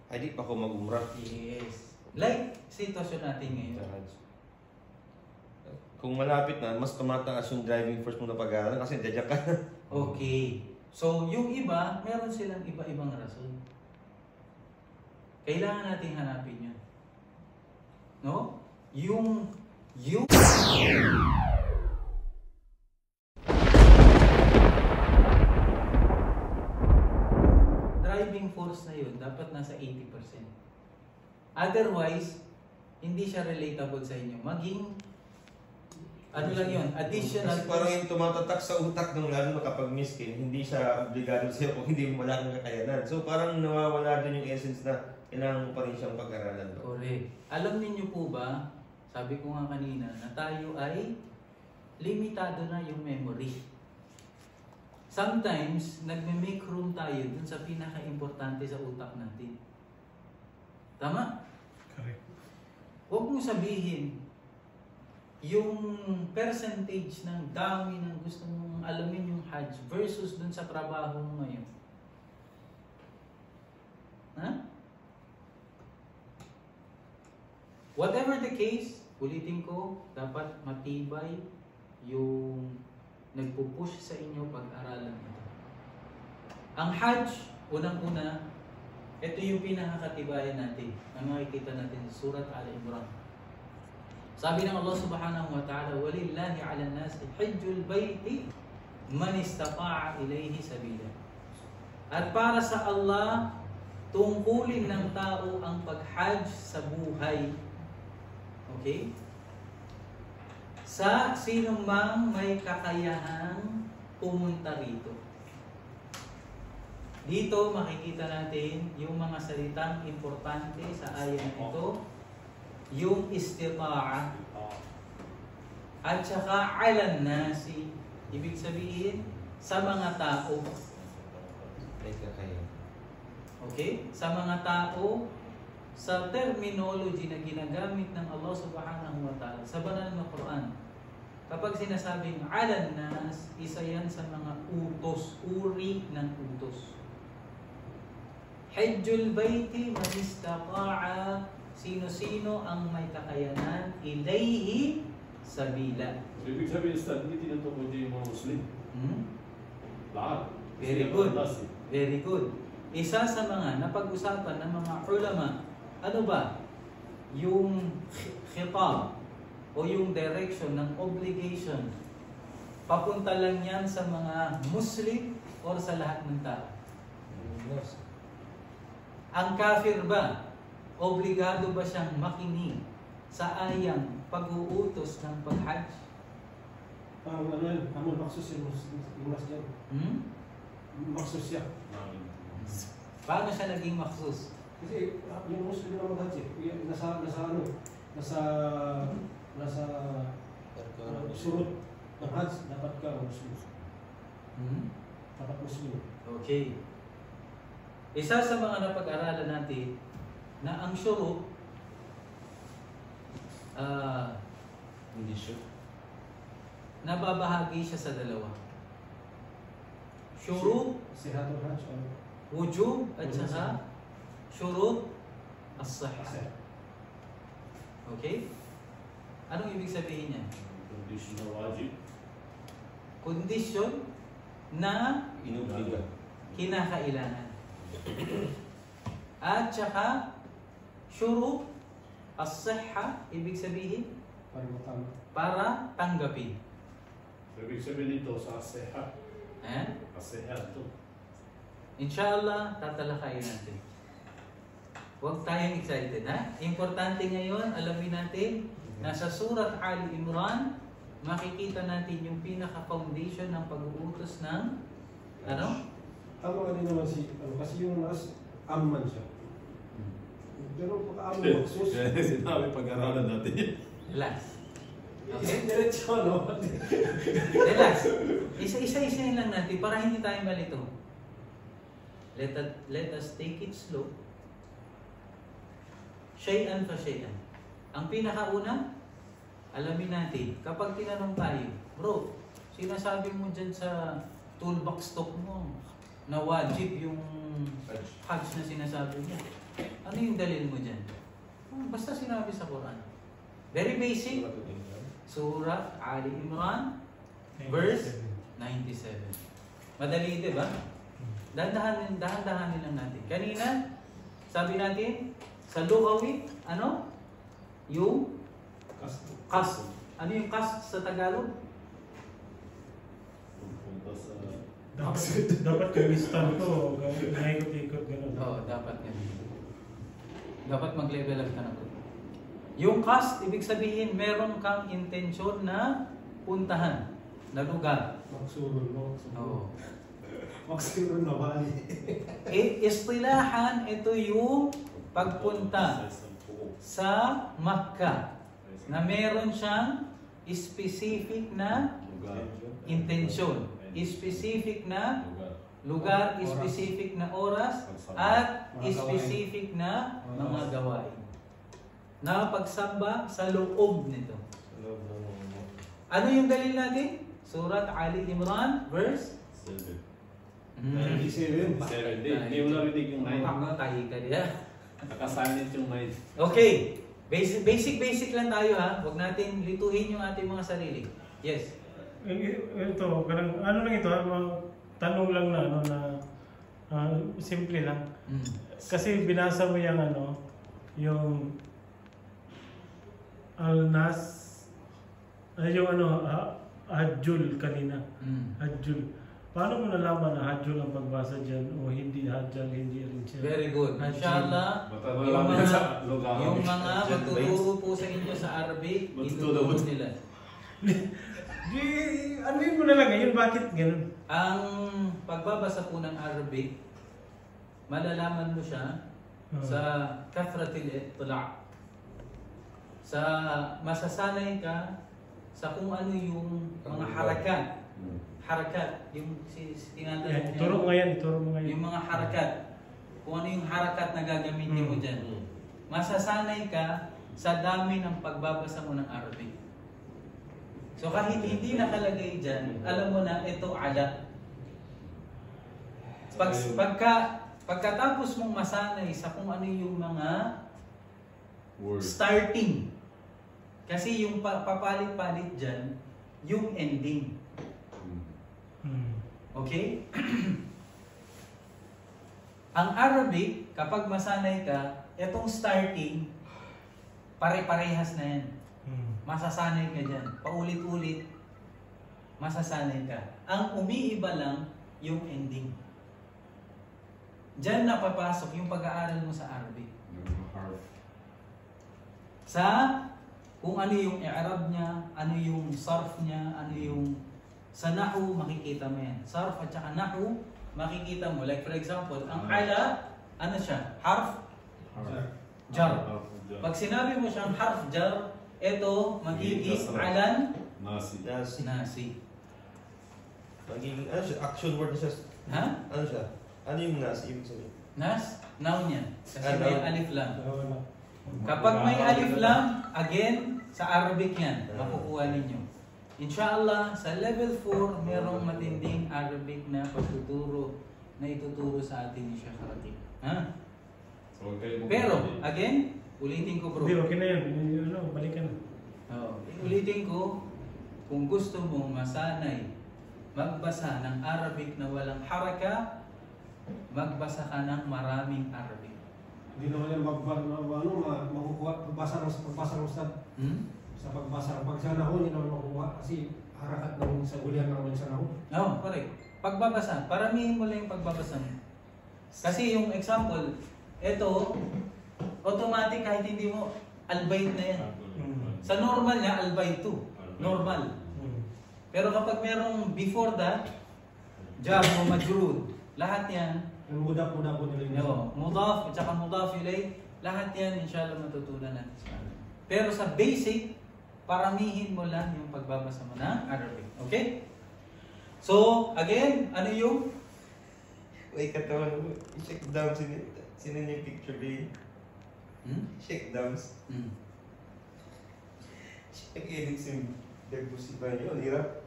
Ay, di pa ako mag-umrah. Yes. Like, sitwasyon natin ngayon. Kung malapit na, mas tumataas yung driving force mo na pag-aaral kasi dadyak ka. Okay. So, yung iba, meron silang iba-ibang rason. Kailangan nating hanapin yun. No? Yung driving force na yun, dapat nasa 80%. Otherwise, hindi siya relatable sa inyo. Maging, ano lang yun, additional. Kasi parang yung tumatatak sa utak ng lalo na kapag miskin, hindi siya obligado sa'yo kung hindi mo wala kang kakayanan. So parang nawawala din yung essence na kailangan pa rin siyang pag-aralan. Correct. Alam niyo po ba, sabi ko nga kanina, na tayo ay limitado na yung memory. Sometimes, nagme-make room tayo dun sa pinaka-importante sa utak natin. Tama? Correct. Huwag mong sabihin, yung percentage ng dami ng gusto mong alamin yung Hajj versus dun sa trabaho mo ngayon. Ha? Whatever the case, ulitin ko, dapat matibay yung nagpupush sa inyo pag-aralan ito. Ang Hajj, unang-una, ito yung pinakakatibayan natin na makikita natin sa Surat Al-Imran. Sabi ng Allah Subhanahu wa Ta'ala, وَلِلَّهِ عَلَى النَّاسِ حِجُّ الْبَيْتِ مَنِ اسْتَطَاعَ إِلَيْهِ سَبِيلًا. At para sa Allah, tungkulin ng tao ang pag-Hajj sa buhay. Okay? Sa sinong mang may kakayahang pumunta rito. Dito makikita natin yung mga salitang importante sa ayat na ito. Yung istita'a at saka alan nasi, ibig sabihin sa mga tao. Okay? Sa mga tao, sa terminology na ginagamit ng Allah Subhanahu wa Ta'ala sa banal na Quran, kapag sinasabing alan nas, isa yan sa mga utos, uri ng utos. Hajjul bayti man istata'a, sino-sino ang may kakayanan, ilayhi sabila. Ibig sabihin, Ustad, hindi tinutukoy din yung mga Muslim. Lahat. Very good. Very good. Isa sa mga napag-usapan ng mga ulama, ano ba? Yung khitab o yung direction ng obligation, papunta lang yan sa mga Muslim o sa lahat ng tao? Ang kafir ba? Obligado ba siyang makinig sa ayang pag-uutos ng pag-Hajj? Ano yun? Amul maksus yung masjid. Maksus siya. Paano siya naging maksus? Kasi yung Muslim na mag-Hajj, nasa surut ng Hajj, dapat ka Muslim. Dapat Muslim. Okay. Isa sa mga napag-aralan natin na ang syurut, nababahagi siya sa dalawa. Syurut, Sihatul Hajj o wujub, at saka syurut as-sihah. Okay? Anong ibig sabihin niya? Condition na wajib. Kondisyon na Inubliga. kinakailangan. At saka syurut as-sihah, ibig sabihin para matama. para tanggapin. Ibig sabihin nito sa aseha. Aseha ito. Inshallah, tatalakayin natin. Huwag tayong excited, ha? Importante ngayon, alamin natin, nasa Surat Ali Imran, makikita natin yung pinaka-foundation ng pag-uutos ng ano? Tama din naman kasi yung amman siya. Pero pagka-amman maksus. Sinabi pag-aralan natin. Relax. Okay? Diretso, no? Relax. Isa-isa lang natin para hindi tayo malito. Let us take it slow. Shay'an fa shay'an. Ang pinakauna, alamin natin, kapag tinanong tayo, bro, sinasabi mo dyan sa toolbox stock mo na wajib yung Hajj na sinasabi niya. Ano yung dalil mo dyan? Basta sinabi sa Quran. Very basic. Surah Ali Imran, verse 97. Madali, di ba? Dahan-dahanin lang natin. Kanina, sabi natin, sa lugawi, ano? Yung kas. Ano yung kas sa Tagalog? Punta sa... Dapat kamistan ko, naikot-ikot gano'n. Oo, dapat ganun. Dapat mag-level up ka na. Yung kas, ibig sabihin, meron kang intensyon na puntahan, na lugar. Maksurul mo. Oo. Maksurul na bali. Istilahan, ito yung pagpunta sa Makkah na meron siyang specific na intensyon, specific na lugar, specific na oras, at specific na mga gawain na pagsamba sa loob nito. Ano yung dalil natin? Surat Ali Imran, verse 7. 97. Hindi mo narinig yung 9. Ano tayo ka diya? Nakasanit yung 9. Okay. Basic lang tayo ha. Huwag natin lituhin yung ating mga sarili. Yes. Ito, ano lang ito, tanong lang na, ano, na simple lang. Kasi binasa mo yung ano, yung Al-Nas, yung ano, Hajjul kanina. Hajjul. Paano mo nalaman na Hajjul ang pagbasa dyan o hindi Hajjul, hindi rin siya? Very good. Inshallah, yung mga magtuturo po sa inyo sa Arabic, ituturo nila. Ano yun mo na lang ngayon? Bakit ganun? Ang pagbabasa po ng Arabic, malalaman mo siya sa kathratil ittila'. Sa masasanay ka sa kung ano yung mga harakat. Harakat, yung tinatanong Ituro mo ngayon, yung mga harakat. Kung ano yung harakat na gagamitin mo dyan. Masasanay ka sa dami ng pagbabasa mo ng Arabic. So kahit hindi nakalagay dyan, alam mo na ito ala. Pagkatapos mong masanay sa kung ano yung mga starting, kasi yung papalit-palit dyan, yung ending. Okay? Ang Arabic, kapag masanay ka, itong starting, pare-parehas na yan. Masasanay ka dyan. Paulit-ulit, masasanay ka. Ang umiiba lang, yung ending. Diyan na papasok yung pag-aaral mo sa Arabic. Sa kung ano yung i'rab niya, ano yung sarf niya, ano yung sa nahu, makikita mo yan. Sarf at saka nahu, makikita mo. Like for example, ang ala, ano siya? Harf? Jar. Pag sinabi mo siyang harf jar, ito magiging alan nasi. Magiging, ano siya? Action word na siya. Ha? Ano siya? Ano yung nas? Ibig sabihin? Nas? Noun yan. Kasi may alif lam. Wala. Kapag may alif lam, again, sa Arabic yan, makukuha ninyo. Inshallah, sa level 4, merong matinding Arabic na pagtuturo na ituturo sa atin ni Sheikh Ratib. Ha? Pero, again, ulitin ko bro. Hindi, okay na yan. Ano, balikan na. Ulitin ko, kung gusto mo masanay magbasa ng Arabic na walang haraka, magbasa ka ng maraming Arabic. Hindi naman yan makukuha pagbasa ng ustad. Sa pagbasa ng pagsanaho, hindi naman makukuha kasi harakat ng sa gulihan naman sa naho. Oo, correct. Pagbabasa, paramihin mo lang yung pagbabasa mo. Kasi yung example, ito, automatic kahit hindi mo, albayt na yan. Sa normal niya, albayt 2. Normal. Pero kapag merong before that, jar o majrud, lahat yan, Yung mudaf po nila yun. mudaf at saka mudaf ilay, lahat yan inshallah matutunan natin sa Arabic. Pero sa basic, paramihin mo lang yung pagbabasa mo ng Arabic. Okay? So, again, ano yung? Wait, katawan mo. I-check down. Sino yung picture ba yun? Check downs. Check edits yung nagbusipan yun. Hirap.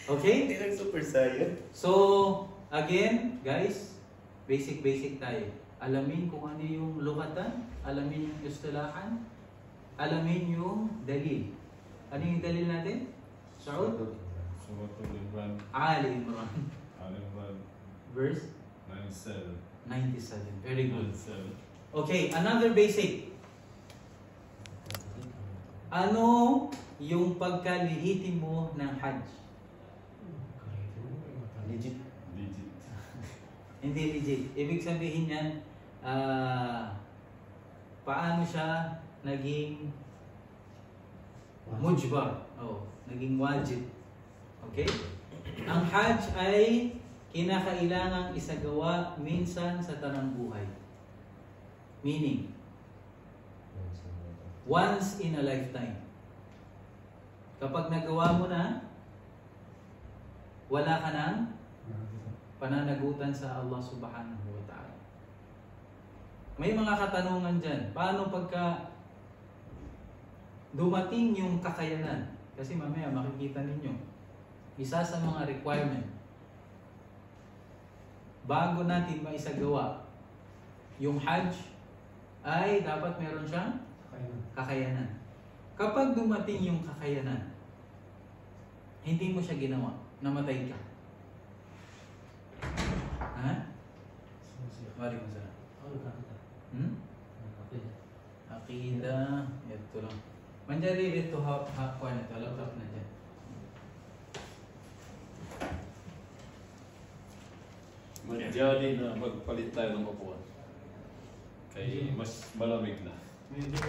Okay? Hindi lang super saiyan. So, Again, guys, basic tayo. Alamin kung ano yung lugatan, alamin yung istilahan, alamin yung dalil. Ano yung dalil natin? Saud? Suratul Imran. Ali Imran. Al-Imran. Verse 97. 97. Very good. 97. Okay, another basic. Ano yung pagkalihitimo ng Hajj? Legit. Legit. Hindi legit. Ibig sabihin yan, paano siya naging mujbar? Oh, naging wajib. Okay? Ang Hajj ay kinakailangang isagawa minsan sa tanang buhay. Meaning, once in a lifetime. Kapag nagawa mo na, wala ka nang pananagutan sa Allah subhanahu wa ta'ala. May mga katanungan dyan. Paano pagka dumating yung kakayanan? Kasi mamaya makikita ninyo, isa sa mga requirement, bago natin maisagawa yung Hajj, ay dapat meron siyang kakayanan. Kapag dumating yung kakayanan, hindi mo siya ginawa, namatay ka. Ha? Waalaikum salam. Aqidah. Ito lang. Manjari ito kuha na ito. Laptop na dyan. Manjali na magpalit tayo ng upuan. Kaya mas malamig na. Medyo